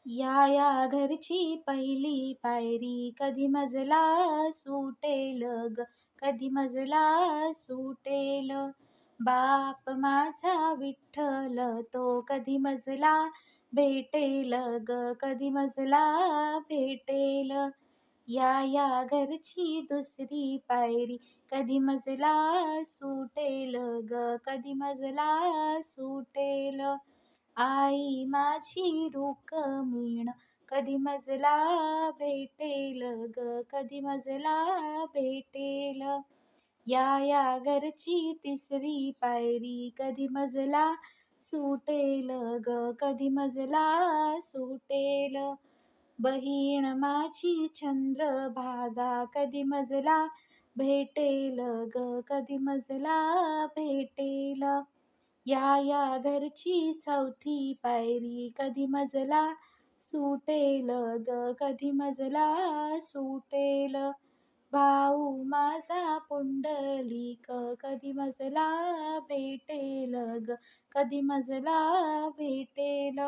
या घरची पहिली पायरी कधी मजला सुटेल ग, कधी मजला सुटेल. बाप माझा विठ्ठल तो कधी मजला भेटेल ग, कधी मजला भेटेल. या घरची दुसरी पायरी कधी मजला सुटेल ग, कधी मजला सुटेल. आई माझी रुक्मिण कधी मजला भेटेल ग, कधी मजला भेटेल. या घरची तिसरी पायरी कधी मजला सुटेल ग, कधी मजला सुटेल. बहीण माझी चंद्रभागा कधी मजला भेटेल ग, कधी मजला भेटेल. या घरची चौथी पायरी कधी मजला सुटेल ग, कधी मजला सुटेल. भाऊ माझा पुंडलिक कधी मजला भेटेल ग, कधी मजला भेटेल.